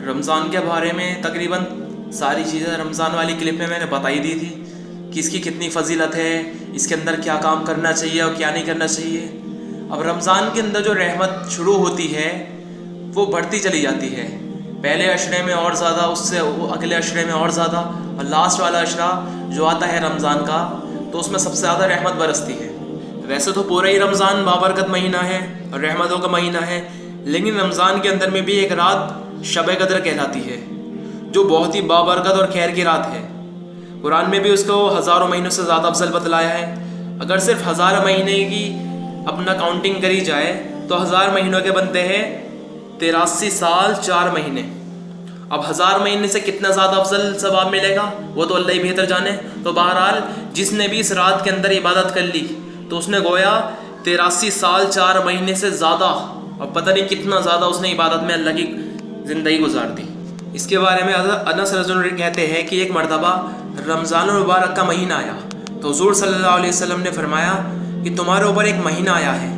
رمضان کے بارے میں تقریباً ساری چیزیں رمضان والی کلپ میں نے بتائی دی تھی کہ اس کی کتنی فضیلت ہے، اس کے اندر کیا کام کرنا چاہیے اور کیا نہیں کرنا چاہیے۔ اب رمضان کے اندر جو رحمت شروع ہوتی ہے وہ بڑھتی چلی جاتی ہے، پہلے عشرے میں اور زیادہ، اس سے اگلے عشرے میں اور زیادہ، اور لاسٹ والا عشرہ جو آتا ہے رمضان کا تو اس میں سب سے زیادہ رحمت برستی ہے۔ ویسے تو پورا ہی رمضان بابرکت مہینہ ہے اور رحمتوں کا مہینہ ہے، لیکن رمضان کے اندر میں بھی ایک رات شب قدر کہلاتی ہے جو بہت ہی بابرکت اور خیر کی رات ہے۔ قرآن میں بھی اس کو ہزاروں مہینوں سے زیادہ افضل بتلایا ہے۔ اگر صرف 1000 مہینے کی اپنا کاؤنٹنگ کری جائے تو 1000 مہینوں کے بنتے ہیں 83 سال 4 مہینے۔ اب 1000 مہینے سے کتنا زیادہ افضل ثواب ملے گا وہ تو اللہ ہی بہتر جانے۔ تو بہرحال جس نے بھی اس رات کے اندر عبادت کر لی تو اس نے گویا 83 سال 4 مہینے سے زیادہ، اور پتہ نہیں کتنا زیادہ اس نے عبادت میں اللہ کی زندگی گزار دی۔ اس کے بارے میں انس رضی اللہ عنہ کہتے ہیں کہ ایک مرتبہ رمضان المبارک کا مہینہ آیا تو حضور صلی اللہ علیہ وسلم نے فرمایا کہ تمہارے اوپر ایک مہینہ آیا ہے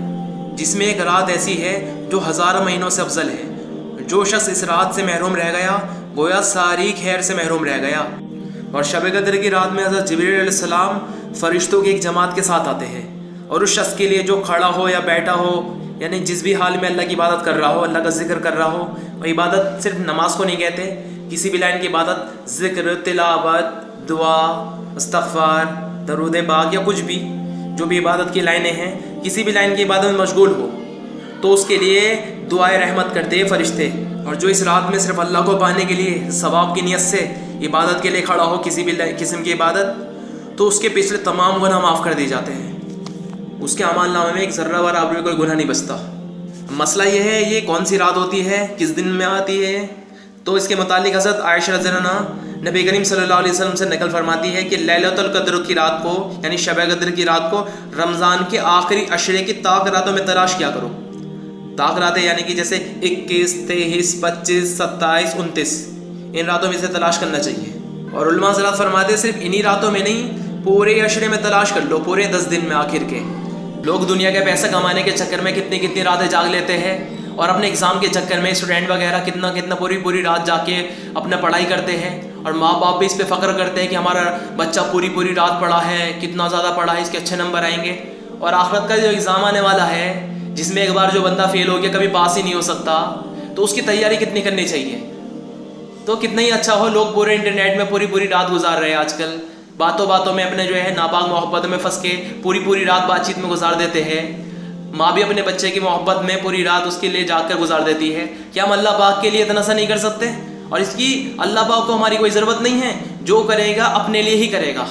جس میں ایک رات ایسی ہے جو 1000 مہینوں سے افضل ہے۔ جو شخص اس رات سے محروم رہ گیا گویا ساری خیر سے محروم رہ گیا۔ اور شب قدر کی رات میں حضرت جبریل علیہ السلام فرشتوں کی ایک جماعت کے ساتھ آتے ہیں، اور اس شخص کے لیے جو کھڑا ہو یا بیٹھا ہو، یعنی جس بھی حال میں اللہ کی عبادت کر رہا ہو، اللہ کا ذکر کر رہا ہو، اور عبادت صرف نماز کو نہیں کہتے، کسی بھی لائن کی عبادت، ذکر، تلاوت، دعا، استغفار، درود پاک یا کچھ بھی، جو بھی عبادت کی لائنیں ہیں، کسی بھی لائن کی عبادت میں مشغول ہو تو اس کے لیے دعائے رحمت کرتے ہیں فرشتے۔ اور جو اس رات میں صرف اللہ کو پانے کے لیے ثواب کی نیت سے عبادت کے لیے کھڑا ہو، کسی بھی قسم کی عبادت، تو اس کے پچھلے تمام گناہ معاف کر دیے جاتے ہیں، اس کے اعمال نامے میں ایک ذرہ برابر بھی کوئی گناہ نہیں بچتا۔ مسئلہ یہ ہے یہ کون سی رات ہوتی ہے، کس دن میں آتی ہے؟ تو اس کے متعلق حضرت عائشہ رضی اللہ عنہا نبی کریم صلی اللہ علیہ وسلم سے نقل فرماتی ہے کہ لیلۃ القدر کی رات کو، یعنی شب قدر کی رات کو رمضان کے آخری عشرے کی طاق راتوں میں تلاش کیا کرو۔ طاق راتیں یعنی کہ جیسے 21، 23، 25، 27، 29، ان راتوں میں سے تلاش کرنا چاہیے۔ اور علماء حضرات فرماتے ہیں صرف انہی راتوں میں نہیں، پورے عشرے میں تلاش کر لو، پورے 10 دن میں آخر کے۔ لوگ دنیا کے پیسہ کمانے کے چکر میں کتنی راتیں جاگ لیتے ہیں، اور اپنے اگزام کے چکر میں اسٹوڈنٹ وغیرہ کتنا پوری رات جا کے اپنا پڑھائی کرتے ہیں، اور ماں باپ بھی اس پہ فخر کرتے ہیں کہ ہمارا بچہ پوری رات پڑھا ہے، کتنا زیادہ پڑھا ہے، اس کے اچھے نمبر آئیں گے۔ اور آخرت کا جو ایگزام آنے والا ہے جس میں ایک بار جو بندہ فیل ہو گیا کبھی پاس ہی نہیں ہو سکتا، تو اس کی تیاری کتنی کرنی چاہیے۔ تو کتنا ہی اچھا ہو، لوگ پورے انٹرنیٹ میں پوری رات گزار رہے ہیں آج کل، باتوں میں اپنے جو ہے ناپاک محبت میں پھنس کے پوری رات بات چیت میں گزار دیتے ہیں۔ ماں بھی اپنے بچے کی محبت میں پوری رات اس کے لیے جاگ کر گزار دیتی ہے۔ کیا ہم اللہ پاک کے لیے اتنا سا نہیں کر سکتے؟ اور اس کی اللہ پاک کو ہماری کوئی ضرورت نہیں ہے، جو کرے گا اپنے لیے ہی کرے گا،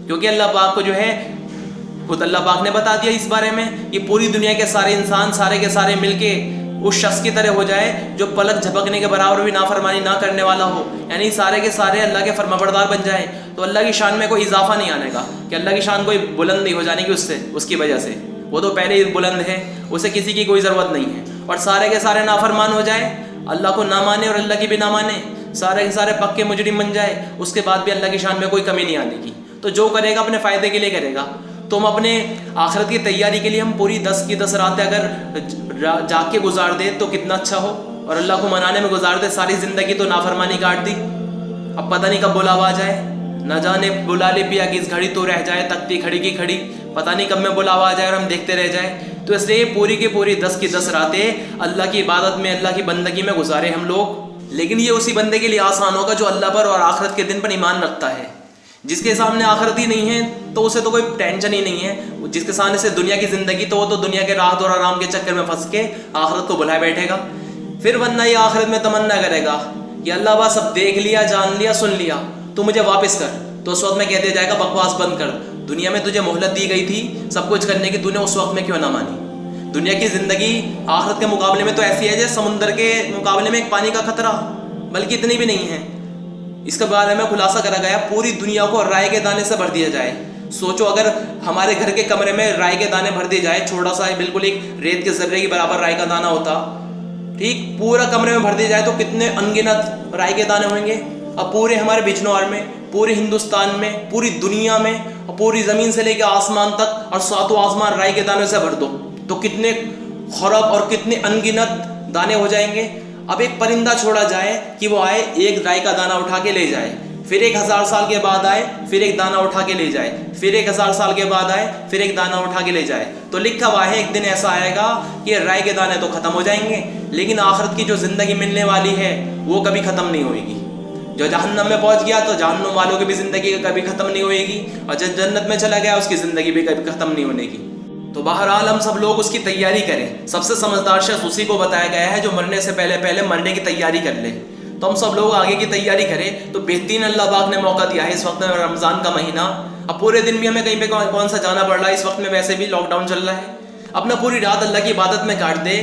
کیونکہ اللہ پاک کو جو ہے خود اللہ پاک نے بتا دیا اس بارے میں کہ پوری دنیا کے سارے انسان سارے کے سارے مل کے اس شخص کی طرح ہو جائے جو پلک جھپکنے کے برابر بھی نافرمانی نہ کرنے والا ہو، یعنی سارے کے سارے اللہ کے فرمانبردار بن جائیں، تو اللہ کی شان میں کوئی اضافہ نہیں آنے گا، کہ اللہ کی شان کوئی بلند نہیں ہو جانے کی اس کی وجہ سے، وہ تو پہلے ہی بلند ہے، اسے کسی کی کوئی ضرورت نہیں ہے۔ اور سارے کے سارے نافرمان ہو جائے، اللہ کو نہ مانے اور اللہ کی بھی نہ مانے، سارے کے سارے پکے مجرم بن جائے، اس کے بعد بھی اللہ کی شان میں کوئی کمی نہیں آنے کی۔ تو جو کرے گا اپنے فائدے کے لیے کرے گا۔ تو ہم اپنے آخرت کی تیاری کے لیے ہم پوری 10 کی 10 راتیں اگر جا کے گزار دے تو کتنا اچھا ہو، اور اللہ کو منانے میں گزار دے ساری زندگی تو نافرمانی کاٹ دی، اب پتہ نہیں کب بلاوا آ جائے، نہ جانے بلا لے پیا کس گھڑی تو رہ جائے تکتی کھڑی کی کھڑی، پتہ نہیں کب میں بلاوا آ جائے اور ہم دیکھتے رہ جائیں۔ تو اس لیے پوری کی پوری 10 کی 10 راتیں اللہ کی عبادت میں، اللہ کی بندگی میں گزارے ہم لوگ۔ لیکن یہ اسی بندے کے لیے آسان ہوگا جو اللہ پر اور آخرت کے دن پر ایمان رکھتا ہے۔ جس کے سامنے آخرت ہی نہیں ہے تو اسے تو کوئی ٹینشن ہی نہیں ہے، جس کے سامنے سے دنیا کی زندگی، تو وہ تو دنیا کے راحت اور آرام کے چکر میں پھنس کے آخرت کو بلائے بیٹھے گا۔ پھر ورنہ یہ آخرت میں تمنا کرے گا کہ اللہ بس اب دیکھ لیا، جان لیا، سن لیا، تو مجھے واپس کر، تو اس وقت میں کہتے جائے گا بکواس بند کر، دنیا میں تجھے مہلت دی گئی تھی سب کچھ کرنے کی، تو نے اس وقت میں کیوں نہ مانی؟ دنیا کی زندگی آخرت کے مقابلے میں تو ایسی ہے جیسے سمندر کے مقابلے میں ایک پانی کا قطرہ، بلکہ اتنی بھی نہیں ہے۔ اس کے بارے میں خلاصہ کرا گیا پوری دنیا کو رائے کے دانے سے بھر دیا جائے۔ سوچو اگر ہمارے گھر کے کمرے میں رائے کے دانے بھر دیے جائے، چھوٹا سا بالکل ایک ریت کے ذرے کی برابر رائے کا دانہ ہوتا، ٹھیک، پورا کمرے میں بھر دیا جائے تو کتنے انگنت رائے کے دانے ہوئیں گے۔ اب پورے ہمارے بجنور میں، پورے ہندوستان میں، پوری دنیا میں، اور پوری زمین سے لے کے آسمان تک اور 7 آسمان رائے کے دانے سے بھر دو تو کتنے خراب اور کتنے انگنت دانے ہو جائیں گے۔ اب ایک پرندہ چھوڑا جائے کہ وہ آئے ایک رائی کا دانہ اٹھا کے لے جائے، پھر 1000 سال کے بعد آئے پھر ایک دانہ اٹھا کے لے جائے، پھر 1000 سال کے بعد آئے پھر ایک دانہ اٹھا کے لے جائے، تو لکھا ہوا ہے ایک دن ایسا آئے گا کہ رائی کے دانے تو ختم ہو جائیں گے، لیکن آخرت کی جو زندگی ملنے والی ہے وہ کبھی ختم نہیں ہوئے گی۔ جو جہنم میں پہنچ گیا تو جہنم والوں کی بھی زندگی کبھی ختم نہیں ہوئے گی، اور جو جنت میں چلا گیا اس کی زندگی بھی کبھی ختم نہیں ہونے کی۔ تو بہرحال ہم سب لوگ اس کی تیاری کریں۔ سب سے سمجھدار شخص اسی کو بتایا گیا ہے جو مرنے سے پہلے مرنے کی تیاری کر لے۔ تو ہم سب لوگ آگے کی تیاری کریں۔ تو بہترین اللہ پاک نے موقع دیا ہے اس وقت میں، رمضان کا مہینہ، اب پورے دن بھی ہمیں کہیں پہ کون سا جانا پڑ رہا ہے، اس وقت میں ویسے بھی لاک ڈاؤن چل رہا ہے، اپنا پوری رات اللہ کی عبادت میں کاٹ دے۔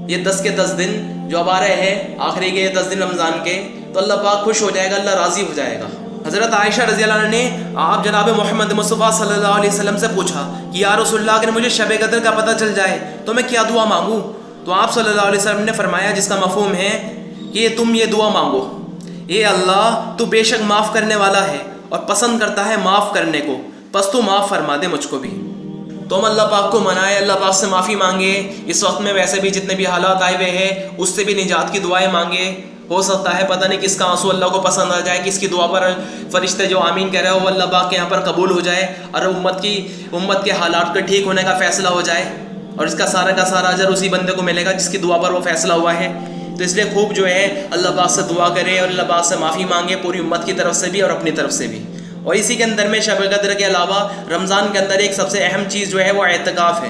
یہ 10 کے 10 دن جو اب آ رہے ہیں، آخری کے 10 دن رمضان کے، تو اللہ پاک خوش ہو جائے گا، اللہ راضی ہو جائے گا۔ حضرت عائشہ رضی اللہ عنہ نے آپ جناب محمد مصطفیٰ صلی اللہ علیہ وسلم سے پوچھا کہ یا رسول اللہ اگر مجھے شب قدر کا پتہ چل جائے تو میں کیا دعا مانگوں؟ تو آپ صلی اللہ علیہ وسلم نے فرمایا، جس کا مفہوم ہے کہ تم یہ دعا مانگو، اے اللہ تو بے شک معاف کرنے والا ہے اور پسند کرتا ہے معاف کرنے کو، پس تو معاف فرما دے مجھ کو بھی۔ تو ہم اللہ پاک کو منائے، اللہ پاک سے معافی مانگے، اس وقت میں ویسے بھی جتنے بھی حالات آئے ہوئے ہیں اس سے بھی نجات کی دعائیں مانگے۔ ہو سکتا ہے پتہ نہیں کس کا آنسو اللہ کو پسند آ جائے، کس کی دعا پر فرشتے جو آمین کہہ رہے ہو وہ اللہ پاک کے یہاں پر قبول ہو جائے، اور امت کے حالات کے ٹھیک ہونے کا فیصلہ ہو جائے، اور اس کا سارا اجر اسی بندے کو ملے گا جس کی دعا پر وہ فیصلہ ہوا ہے۔ تو اس لیے خوب جو ہے اللہ پاک سے دعا کرے اور اللہ پاک سے معافی مانگے، پوری امت کی طرف سے بھی اور اپنی طرف سے بھی۔ اور اسی کے اندر میں شب قدر کے علاوہ رمضان کے اندر ایک سب سے اہم چیز جو ہے وہ اعتکاف ہے۔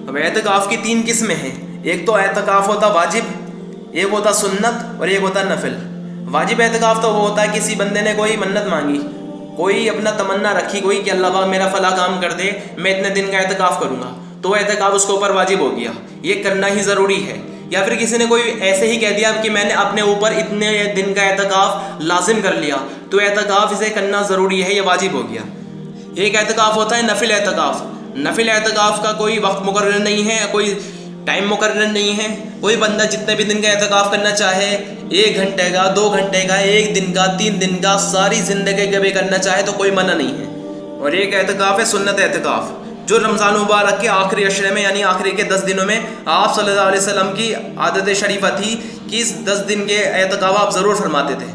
اب اعتکاف کی 3 قسمیں ہیں، ایک تو اعتکاف ہوتا واجب، ایک ہوتا سنت، اور ایک ہوتا نفل۔ واجب اعتکاف تو وہ ہوتا ہے کسی بندے نے کوئی منت مانگی، کوئی اپنا تمنا رکھی کوئی کہ اللہ پاک میرا فلاں کام کر دے، میں اتنے دن کا اعتکاف کروں گا، تو وہ اعتکاف اس کے اوپر واجب ہو گیا، یہ کرنا ہی ضروری ہے۔ یا پھر کسی نے کوئی ایسے ہی کہہ دیا کہ میں نے اپنے اوپر اتنے دن کا اعتکاف لازم کر لیا، تو اعتکاف اسے کرنا ضروری ہے، یہ واجب ہو گیا۔ ایک اعتکاف ہوتا ہے نفل اعتکاف۔ نفل اعتکاف کا کوئی وقت مقرر نہیں ہے، کوئی ٹائم مقرر نہیں ہے، کوئی بندہ جتنے بھی دن کا اعتکاف کرنا چاہے، 1 گھنٹے کا، 2 گھنٹے کا، 1 دن کا، 3 دن کا، ساری زندگی کے بھی کرنا چاہے تو کوئی منع نہیں ہے۔ اور ایک اعتکاف ہے سنت اعتکاف، جو رمضان مبارک کے آخری عشرے میں یعنی آخری کے 10 دنوں میں آپ صلی اللہ علیہ وسلم کی عادت شریفہ تھی کہ اس 10 دن کے اعتکاف آپ ضرور فرماتے تھے۔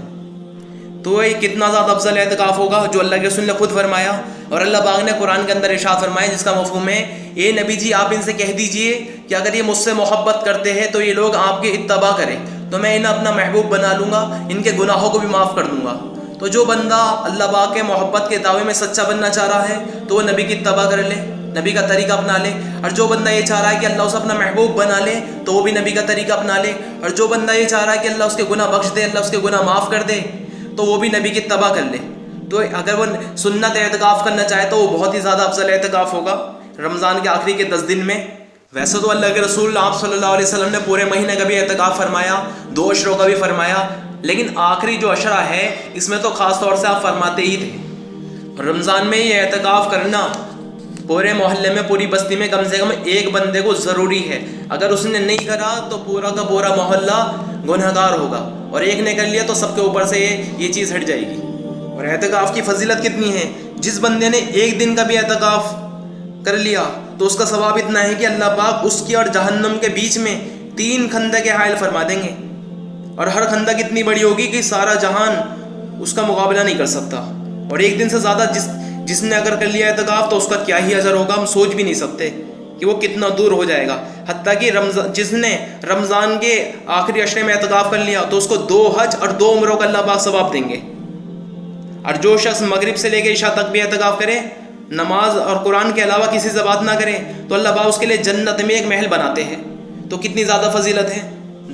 تو یہ کتنا زیادہ افضل اعتکاف ہوگا جو اللہ کے رسول نے خود فرمایا، اور اللہ پاک نے قرآن کے اندر ارشاد فرمایا جس کا مفہوم ہے، اے نبی جی آپ ان سے کہہ دیجئے کہ اگر یہ مجھ سے محبت کرتے ہیں تو یہ لوگ آپ کی اتباع کریں، تو میں انہیں اپنا محبوب بنا لوں گا، ان کے گناہوں کو بھی معاف کر دوں گا۔ تو جو بندہ اللہ پاک کے محبت کے دعوے میں سچا بننا چاہ رہا ہے تو وہ نبی کی اتباع کر لے، نبی کا طریقہ اپنا لے، اور جو بندہ یہ چاہ رہا ہے کہ اللہ اسے اپنا محبوب بنا لے تو وہ بھی نبی کا طریقہ اپنا لے، اور جو بندہ یہ چاہ رہا ہے کہ اللہ اس کے گناہ بخش دے، اللہ اس کے گناہ معاف کر دے، تو وہ بھی نبی کی اتباع کر لے۔ تو اگر وہ سنت اعتکاف کرنا چاہے تو وہ بہت ہی زیادہ افضل اعتکاف ہوگا رمضان کے آخری کے 10 دن میں۔ ویسے تو اللہ کے رسول آپ صلی اللہ علیہ وسلم نے پورے مہینے کا بھی اعتکاف فرمایا، 2 عشروں کا بھی فرمایا، لیکن آخری جو عشرہ ہے اس میں تو خاص طور سے آپ فرماتے ہی تھے۔ رمضان میں یہ اعتکاف کرنا پورے محلے میں، پوری بستی میں کم سے کم ایک بندے کو ضروری ہے، اگر اس نے نہیں کرا تو پورا کا پورا محلہ گنہگار ہوگا، اور ایک نے کر لیا تو سب کے اوپر سے یہ چیز ہٹ جائے گی۔ اور اعتکاف کی فضیلت کتنی ہے، جس بندے نے 1 دن کا بھی اعتکاف کر لیا تو اس کا ثواب اتنا ہے کہ اللہ پاک اس کی اور جہنم کے بیچ میں 3 خندق حائل فرما دیں گے، اور ہر خندق اتنی بڑی ہوگی کہ سارا جہان اس کا مقابلہ نہیں کر سکتا۔ اور 1 دن سے زیادہ جس نے اگر کر لیا اعتکاف تو اس کا کیا ہی اجر ہوگا، ہم سوچ بھی نہیں سکتے کہ وہ کتنا دور ہو جائے گا۔ حتیٰ کہ جس نے رمضان کے آخری عشرے میں اعتکاف کر لیا تو اس کو 2 حج اور 2 عمروں کا اللہ پاک ثواب دیں گے۔ اور جو شخص مغرب سے لے کے عشاء تک بھی اعتکاف کرے، نماز اور قرآن کے علاوہ کسی سے بات نہ کرے، تو اللہ پاک اس کے لیے جنت میں ایک محل بناتے ہیں۔ تو کتنی زیادہ فضیلت ہے۔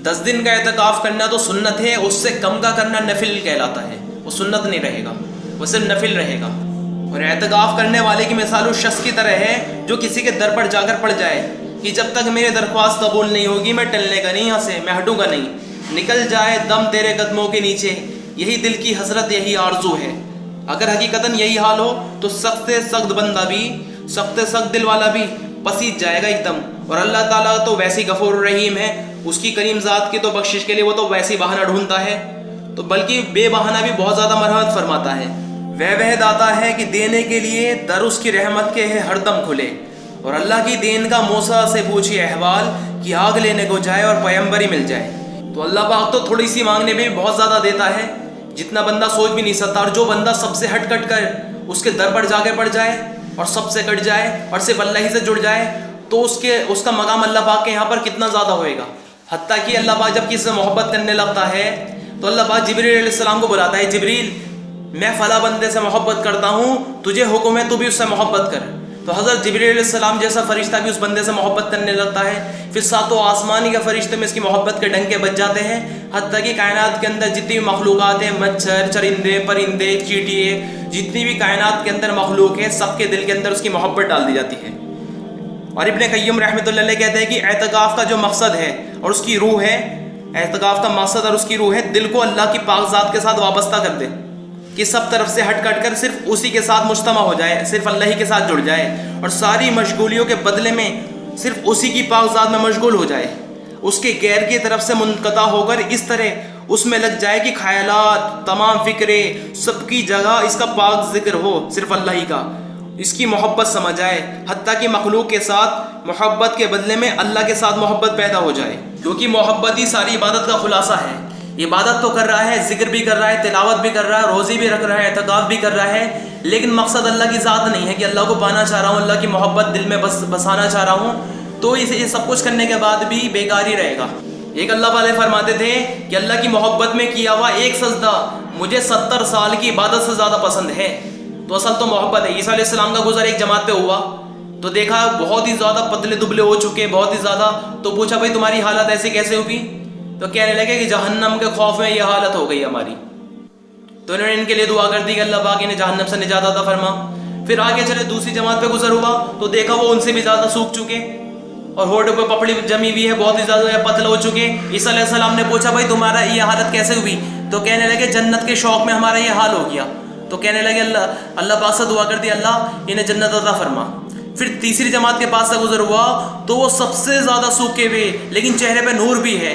10 دن کا اعتکاف کرنا تو سنت ہے، اس سے کم کا کرنا نفل کہلاتا ہے، وہ سنت نہیں رہے گا، وہ صرف نفل رہے گا۔ اور اعتکاف کرنے والے کی مثال اس شخص کی طرح ہے جو کسی کے در پر جا کر پڑ جائے کہ جب تک میری درخواست قبول نہیں ہوگی میں ٹلنے کا نہیں، یہاں سے میں ہٹوں گا نہیں، نکل جائے دم تیرے قدموں کے نیچے، یہی دل کی حسرت، یہی آرزو ہے۔ اگر حقیقتاً یہی حال ہو تو سخت سے سخت بندہ بھی، سخت سے سخت دل والا بھی پسیج جائے گا ایک دم۔ اور اللہ تعالیٰ تو ویسی غفور الرحیم ہے، اس کی کریم ذات کی تو بخشش کے لیے وہ تو ویسی بہانہ ڈھونڈتا ہے، تو بلکہ بے بہانہ بھی بہت زیادہ مرحمت فرماتا ہے۔ وہ داتا ہے کہ دینے کے لیے در اس کی رحمت کے ہے ہر دم کھلے، اور اللہ کی دین کا موسیٰ سے پوچھے احوال کہ آگ لینے کو جائے اور پیمبر ہی مل جائے۔ تو اللہ پاک تو تھوڑی سی مانگنے میں بہت زیادہ دیتا ہے جتنا بندہ سوچ بھی نہیں سکتا. اور جو بندہ سب سے ہٹ کٹ کر اس کے در پر جا کے پڑ جائے اور سب سے کٹ جائے اور صرف اللہ ہی سے جڑ جائے تو اس کا مقام اللہ پاک کے یہاں پر کتنا زیادہ ہوئے گا. حتیٰ کہ اللہ پاک جب کسی سے محبت کرنے لگتا ہے تو اللہ پاک جبریل علیہ السلام کو بلاتا ہے, جبریل میں فلاں بندے سے محبت کرتا ہوں, تجھے حکم ہے تو بھی اس سے محبت کر. تو حضرت جبریل علیہ السلام جیسا فرشتہ بھی اس بندے سے محبت کرنے لگتا ہے. پھر ساتوں آسمانی کے فرشتے میں اس کی محبت کے ڈنکے بج جاتے ہیں. حتیٰ کہ کائنات کے اندر جتنی بھی مخلوقات ہیں, مچھر, چرندے, پرندے, چیٹیے, جتنی بھی کائنات کے اندر مخلوق ہے, سب کے دل کے اندر اس کی محبت ڈال دی جاتی ہے. اور ابن قیم رحمۃ اللہ علیہ کہتے ہیں کہ اعتکاف کا جو مقصد ہے اور اس کی روح ہے, اعتکاف کا مقصد اور اس کی روح ہے دل کو اللہ کی پاک ذات کے ساتھ وابستہ کر دے, کہ سب طرف سے ہٹ کٹ کر صرف اسی کے ساتھ مجتمع ہو جائے, صرف اللہ ہی کے ساتھ جڑ جائے اور ساری مشغولیوں کے بدلے میں صرف اسی کی پاک ذات میں مشغول ہو جائے. اس کے غیر کی طرف سے منقطع ہو کر اس طرح اس میں لگ جائے کہ خیالات, تمام فکریں, سب کی جگہ اس کا پاک ذکر ہو, صرف اللہ ہی کا, اس کی محبت سمجھ آئے. حتیٰ کہ مخلوق کے ساتھ محبت کے بدلے میں اللہ کے ساتھ محبت پیدا ہو جائے, کیونکہ محبت ہی ساری عبادت کا خلاصہ ہے. عبادت تو کر رہا ہے, ذکر بھی کر رہا ہے, تلاوت بھی کر رہا ہے, روزی بھی رکھ رہا ہے, اعتکاف بھی کر رہا ہے, لیکن مقصد اللہ کی ذات نہیں ہے کہ اللہ کو پانا چاہ رہا ہوں, اللہ کی محبت دل میں بسانا چاہ رہا ہوں, تو یہ سب کچھ کرنے کے بعد بھی بیکار ہی رہے گا. ایک اللہ والے فرماتے تھے کہ اللہ کی محبت میں کیا ہوا ایک سجدہ مجھے 70 سال کی عبادت سے زیادہ پسند ہے. تو اصل تو محبت ہے. عیسیٰ علیہ السلام کا گزر ایک جماعت پہ ہوا تو دیکھا بہت ہی زیادہ پتلے دبلے ہو چکے, بہت ہی زیادہ. تو پوچھا بھائی تمہاری حالت ایسی کیسے ہوئی؟ تو کہنے لگے کہ جہنم کے خوف میں یہ حالت ہو گئی ہماری. تو انہوں نے ان کے لیے دعا کر دی کہ اللہ پاک انہیں جہنم سے نجات عطا فرما. پھر آگے چلے دوسری جماعت پہ گزر ہوا تو دیکھا وہ ان سے بھی زیادہ سوکھ چکے اور ہونٹوں پہ پپڑی جمی ہوئی ہے, بہت ہی زیادہ پتلے ہو چکے. عیسیٰ علیہ السلام نے پوچھا بھائی تمہارا یہ حالت کیسے ہوئی؟ تو کہنے لگے جنت کے شوق میں ہمارا یہ حال ہو گیا. تو کہنے لگے اللہ پاک سے دعا کر دی اللہ انہیں جنت عطا فرما. پھر تیسری جماعت کے پاس سے گزر ہوا تو وہ سب سے زیادہ سوکھے ہوئے لیکن چہرے پہ نور بھی ہے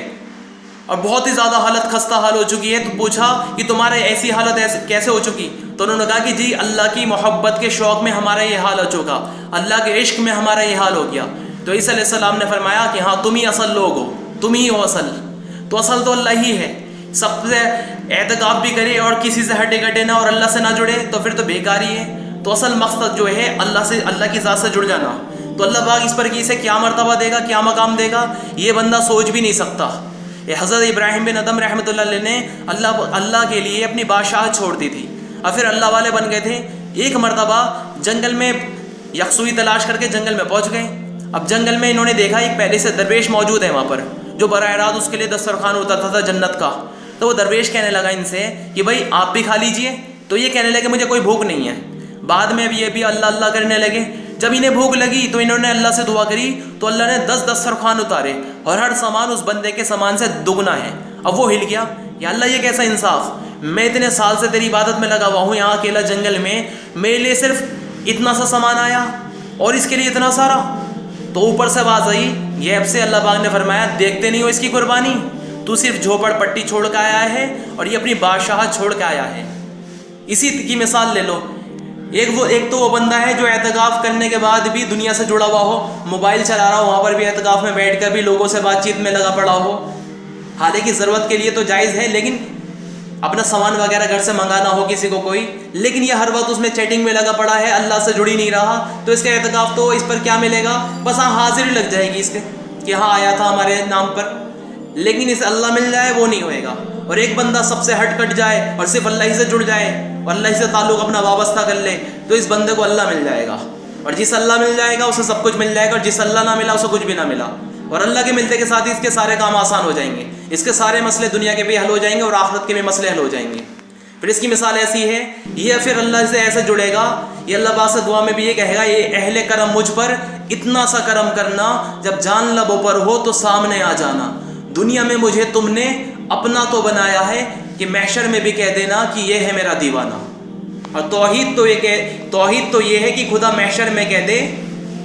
اور بہت ہی زیادہ حالت خستہ حال ہو چکی ہے. تو پوچھا کہ تمہارے ایسی حالت کیسے ہو چکی؟ تو انہوں نے کہا کہ جی اللہ کی محبت کے شوق میں ہمارا یہ حال ہو چکا, اللہ کے عشق میں ہمارا یہ حال ہو گیا. تو عیسیٰ علیہ السلام نے فرمایا کہ ہاں تم ہی اصل لوگ ہو, تم ہی ہو اصل. تو اصل تو اللہ ہی ہے. سب سے اعتکاف بھی کرے اور کسی سے ہٹے کٹے نہ اور اللہ سے نہ جڑے تو پھر تو بیکار ہی ہے. تو اصل مقصد جو ہے اللہ کی ذات سے جڑ جانا. تو اللہ پاک اس پر اسے کیا مرتبہ دے گا, کیا مقام دے گا, یہ بندہ سوچ بھی نہیں سکتا. حضرت ابراہیم بن ادم رحمۃ اللہ علیہ نے اللہ کے لیے اپنی بادشاہت چھوڑ دی تھی اور پھر اللہ والے بن گئے تھے. ایک مرتبہ جنگل میں یکسوئی تلاش کر کے جنگل میں پہنچ گئے. اب جنگل میں انہوں نے دیکھا ایک پہلے سے درویش موجود ہے وہاں پر جو براہ راست اس کے لیے دسترخوان اترتا تھا جنت کا. تو وہ درویش کہنے لگا ان سے کہ بھائی آپ بھی کھا لیجئے. تو یہ کہنے لگے مجھے کوئی بھوک نہیں ہے. بعد میں یہ بھی اللہ اللہ کرنے لگے. جب انہیں بھوک لگی تو انہوں نے اللہ سے دعا کری تو اللہ نے 10 دسترخوان اتارے اور ہر سامان اس بندے کے سامان سے دگنا ہے. اب وہ ہل گیا, یا اللہ یہ کیسا انصاف, میں اتنے سال سے تیری عبادت میں لگا ہوا ہوں یہاں اکیلا جنگل میں, میرے لیے صرف اتنا سا سامان آیا اور اس کے لیے اتنا سارا. تو اوپر سے آواز آئی, یہ اب سے اللہ پاک نے فرمایا دیکھتے نہیں ہو اس کی قربانی, تو صرف جھوپڑ پٹی چھوڑ کے آیا ہے اور یہ اپنی بادشاہت چھوڑ کے آیا ہے. اسی کی مثال لے لو. ایک تو وہ بندہ ہے جو اعتکاف کرنے کے بعد بھی دنیا سے جڑا ہوا ہو, موبائل چلا رہا ہو, وہاں پر بھی اعتکاف میں بیٹھ کر بھی لوگوں سے بات چیت میں لگا پڑا ہو. حالانکہ ضرورت کے لیے تو جائز ہے, لیکن اپنا سامان وغیرہ گھر سے منگانا ہو کسی کو کوئی, لیکن یہ ہر وقت اس میں چیٹنگ میں لگا پڑا ہے, اللہ سے جڑ ہی نہیں رہا. تو اس کا اعتکاف تو اس پر کیا ملے گا, بس ہاں حاضری لگ جائے گی اس کے کہ ہاں آیا تھا ہمارے نام پر, لیکن اسے اللہ مل جائے وہ نہیں ہوئے گا. اور ایک بندہ سب سے ہٹ کٹ جائے اور صرف اللہ ہی سے جڑ جائے اور اللہ ہی سے تعلق اپنا وابستہ کر لے تو اس بندے کو اللہ مل جائے گا. اور جس اللہ مل جائے گا اسے سب کچھ مل جائے گا, اور جس اللہ نہ ملا اسے کچھ بھی نہ ملا. اور اللہ کے ملتے کے ساتھ ہی اس کے سارے کام آسان ہو جائیں گے, اس کے سارے مسئلے دنیا کے بھی حل ہو جائیں گے اور آخرت کے بھی مسئلے حل ہو جائیں گے. پھر اس کی مثال ایسی ہے, یہ پھر اللہ سے ایسے جڑے گا, یہ اللہ پاک سے دعا میں بھی یہ کہے گا یہ اہل کرم مجھ پر اتنا سا کرم کرنا جب جان لبوں پر ہو تو سامنے آ جانا. دنیا میں مجھے تم نے اپنا تو بنایا ہے کہ محشر میں بھی کہہ دینا کہ یہ ہے میرا دیوانہ. اور توحید تو یہ ہے کہ خدا محشر میں کہہ دے,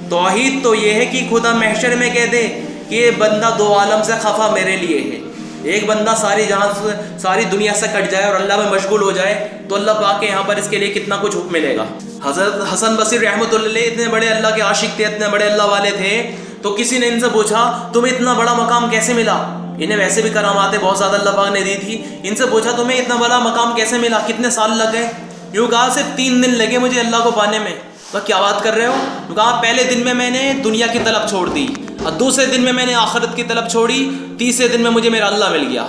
توحید تو یہ ہے کہ خدا محشر میں کہہ دے کہ یہ بندہ دو عالم سے خفا میرے لیے ہے. ایک بندہ ساری دنیا سے کٹ جائے اور اللہ میں مشغول ہو جائے تو اللہ پاک کے یہاں پر اس کے لیے کتنا کچھ حکم ملے گا. حضرت حسن بصری رحمۃ اللہ علیہ اتنے بڑے اللہ کے عاشق تھے, اتنے بڑے اللہ والے تھے, تو کسی نے ان سے پوچھا تمہیں اتنا بڑا مقام کیسے ملا؟ انہیں ویسے بھی کراماتیں بہت زیادہ اللہ پاک نے دی تھی. ان سے پوچھا تمہیں اتنا بڑا مقام کیسے ملا, کتنے سال لگ گئے؟ یوں کہا صرف 3 دن لگے مجھے اللہ کو پانے میں. تو کیا بات کر رہے ہو؟ یوں کہا پہلے دن میں نے دنیا کی طلب چھوڑ دی, اور دوسرے دن میں نے آخرت کی طلب چھوڑی, تیسرے دن میں مجھے میرا اللہ مل گیا.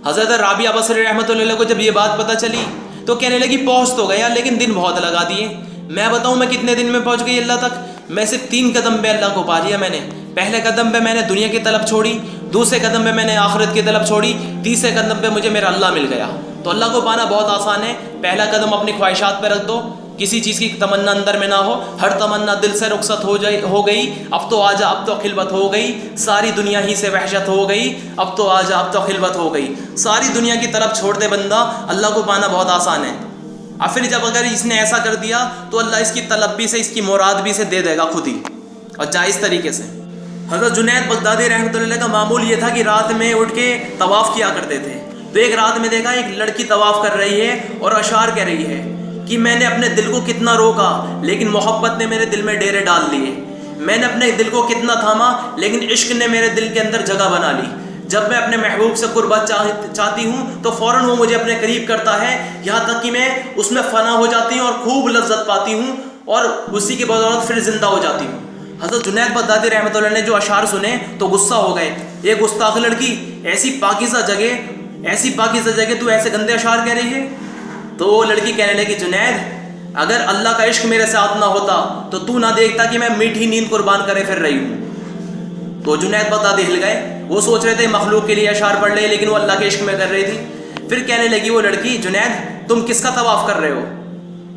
حضرت رابعہ بصری رحمۃ اللہ علیہ کو جب یہ بات پتہ چلی تو کہنے لگی پہنچ تو گیا لیکن دن بہت لگا دیے. میں بتاؤں میں کتنے دن میں پہنچ گئی اللہ تک؟ میں صرف 3 قدم پہ اللہ کو پا لیا میں نے. پہلے قدم پہ میں نے دنیا کی طلب چھوڑی, دوسرے قدم پہ میں نے آخرت کی طلب چھوڑی, تیسرے قدم پہ مجھے میرا اللہ مل گیا. تو اللہ کو پانا بہت آسان ہے. پہلا قدم اپنی خواہشات پہ رکھ دو, کسی چیز کی تمنا اندر میں نہ ہو, ہر تمنا دل سے رخصت ہو گئی. اب تو آجا, اب تو خلوت ہو گئی, ساری دنیا ہی سے وحشت ہو گئی. اب تو آجا, اب تو خلوت ہو گئی. ساری دنیا کی طرف چھوڑ دے بندہ, اللہ کو پانا بہت آسان ہے. اور پھر جب اگر اس نے ایسا کر دیا تو اللہ اس کی طلب بھی سے, اس کی مراد بھی سے دے دے گا خود ہی, اور جائز طریقے سے. حضرت جنید بغدادی رحمۃ اللہ علیہ کا معمول یہ تھا کہ رات میں اٹھ کے طواف کیا کرتے تھے. تو ایک رات میں دیکھا ایک لڑکی طواف کر رہی ہے اور اشعار کہہ رہی ہے کہ میں نے اپنے دل کو کتنا روکا لیکن محبت نے میرے دل میں ڈیرے ڈال لیے. میں نے اپنے دل کو کتنا تھاما لیکن عشق نے میرے دل کے اندر جگہ بنا لی. جب میں اپنے محبوب سے قربت چاہتی ہوں تو فوراً وہ مجھے اپنے قریب کرتا ہے, یہاں تک کہ میں اس میں فنا ہو جاتی ہوں اور خوب لذت پاتی ہوں اور اسی کے بدولت پھر زندہ ہو جاتی ہوں. حضرت جنید بغدادی رحمۃ اللہ نے جو اشعار سنے تو غصہ ہو گئے. یہ گستاخ لڑکی, ایسی پاکیزہ جگہ تو ایسے گندے اشعار کہہ رہی ہے. تو وہ لڑکی کہنے لگی جنید اگر اللہ کا عشق میرے ساتھ نہ ہوتا تو نہ دیکھتا کہ میں میٹھی نیند قربان کرے پھر رہی ہوں. تو جنید بغدادی ہل گئے. وہ سوچ رہے تھے مخلوق کے لیے اشعار پڑھ لے لیکن وہ اللہ کے عشق میں کر رہی تھی. پھر کہنے لگی وہ لڑکی جنید تم کس کا طواف کر رہے ہو؟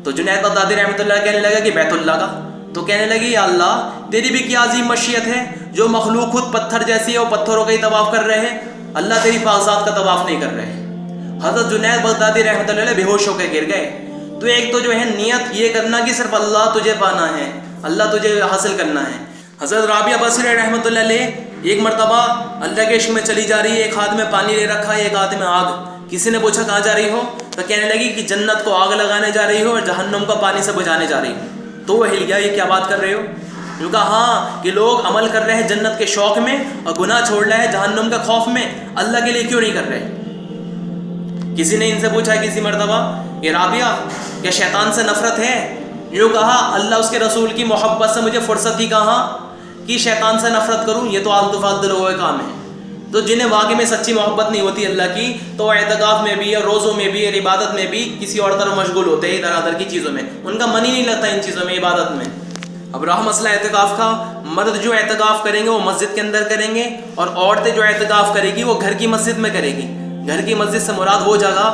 تو جنید بغدادی رحمۃ اللہ کہنے لگا کہ بیت اللہ کا. تو کہنے لگی یا اللہ تیری بھی کیا عظیم مشیت ہے, جو مخلوق خود پتھر جیسی ہے وہ پتھروں کا ہی طواف کر رہے ہیں, اللہ تیری پاک ذات کا طواف نہیں کر رہے. حضرت جنید بغدادی رحمۃ اللہ علیہ بے ہوش ہو کے گر گئے. تو ایک تو جو ہے نیت یہ کرنا کہ صرف اللہ تجھے پانا ہے, اللہ تجھے حاصل کرنا ہے. حضرت رابعہ بصری رحمۃ اللہ علیہ ایک مرتبہ اللہ کے عشق میں چلی جا رہی ہے, ایک ہاتھ میں پانی لے رکھا ہے, ایک ہاتھ میں آگ. کسی نے پوچھا کہاں جا رہی ہو؟ تو کہنے لگی کہ جنت کو آگ لگانے جا رہی ہو اور جہنم کو پانی سے بجھانے جا رہی ہو. تو وہ ہل گیا, یہ کیا بات کر رہے ہو؟ جو کہا ہاں کہ لوگ عمل کر رہے ہیں جنت کے شوق میں اور گناہ چھوڑ رہے ہیں جہنم کے خوف میں, اللہ کے لیے کیوں نہیں کر رہے؟ کسی نے ان سے پوچھا کسی مرتبہ کہ رابعہ کیا شیطان سے نفرت ہے؟ یوں کہا اللہ اس کے رسول کی محبت سے مجھے فرصت ہی کہاں کہ شیطان سے نفرت کروں, یہ تو آلتو فاضل لوگوں کا کام ہے. تو جنہیں واقعی میں سچی محبت نہیں ہوتی اللہ کی تو اعتکاف میں بھی اور روزوں میں بھی اور عبادت میں بھی کسی اور طرف مشغول ہوتے ہیں, ادھر ادھر کی چیزوں میں, ان کا من ہی نہیں لگتا ان چیزوں میں, عبادت میں. اب رہا مسئلہ اعتکاف کا, مرد جو اعتکاف کریں گے وہ مسجد کے اندر کریں گے اور عورتیں جو اعتکاف کرے گی وہ گھر کی مسجد میں کرے گی. گھر کی مسجد سے مراد وہ جگہ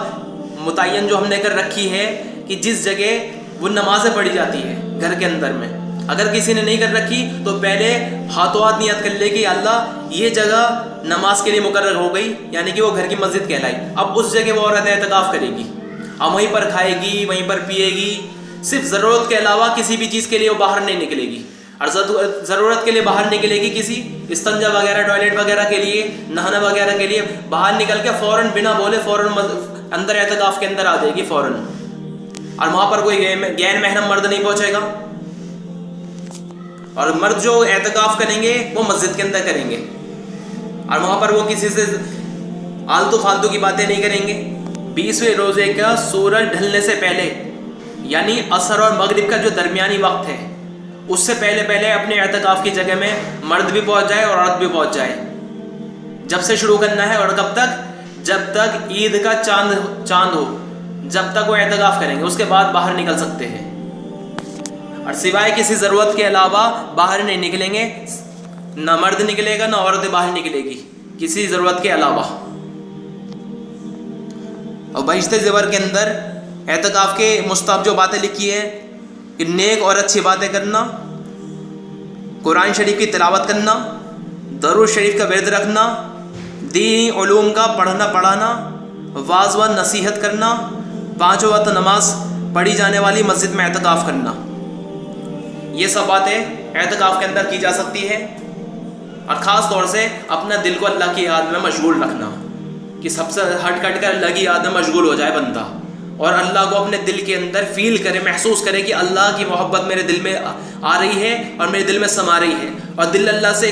متعین جو ہم نے کر رکھی ہے کہ جس جگہ وہ نمازیں پڑھی جاتی ہے گھر کے اندر میں. اگر کسی نے نہیں کر رکھی تو پہلے ہاتھوں ہاتھ نیت کر لے کہ اللہ یہ جگہ نماز کے لیے مقرر ہو گئی, یعنی کہ وہ گھر کی مسجد کہلائی. اب اس جگہ وہ عورت اعتکاف کرے گی, اب وہیں پر کھائے گی, وہیں پر پیے گی, صرف ضرورت کے علاوہ کسی بھی چیز کے لیے وہ باہر نہیں نکلے گی. اور ضرورت کے لیے باہر نکلے گی کسی استنجا وغیرہ, ٹوائلٹ وغیرہ کے لیے, نہانا وغیرہ کے لیے, باہر نکل کے فوراً بنا بولے فوراً اندر اعتکاف کے اندر آ جائے گی فوراً. اور وہاں پر کوئی غیر محرم مرد نہیں پہنچے گا. اور مرد جو اعتکاف کریں گے وہ مسجد کے اندر کریں گے اور وہاں پر وہ کسی سے آلتو فالتو کی باتیں نہیں کریں گے. 20ویں روزے کا سورج ڈھلنے سے پہلے یعنی عصر اور مغرب کا جو درمیانی وقت ہے اس سے پہلے اپنے اعتکاف کی جگہ میں مرد بھی پہنچ جائے اور عورت بھی پہنچ جائے. جب سے شروع کرنا ہے اور کب تک؟ جب تک عید کا چاند ہو, جب تک وہ اعتکاف کریں گے, اس کے بعد باہر نکل سکتے ہیں. اور سوائے کسی ضرورت کے علاوہ باہر نہیں نکلیں گے, نہ مرد نکلے گا نہ عورت باہر نکلے گی کسی ضرورت کے علاوہ. اور بہشت زیور کے اندر اعتکاف کے مستحب جو باتیں لکھی ہیں کہ نیک اور اچھی باتیں کرنا, قرآن شریف کی تلاوت کرنا, درود شریف کا ورد رکھنا, دینی علوم کا پڑھنا پڑھانا, واعظ و نصیحت کرنا, 5 وقت نماز پڑھی جانے والی مسجد میں اعتکاف کرنا. یہ سب باتیں اعتکاف کے اندر کی جا سکتی ہے. اور خاص طور سے اپنا دل کو اللہ کی یاد میں مشغول رکھنا کہ سب سے ہٹ کر اللہ کی یاد میں مشغول ہو جائے بندہ اور اللہ کو اپنے دل کے اندر فیل کرے, محسوس کرے کہ اللہ کی محبت میرے دل میں آ رہی ہے اور میرے دل میں سما رہی ہے اور دل اللہ سے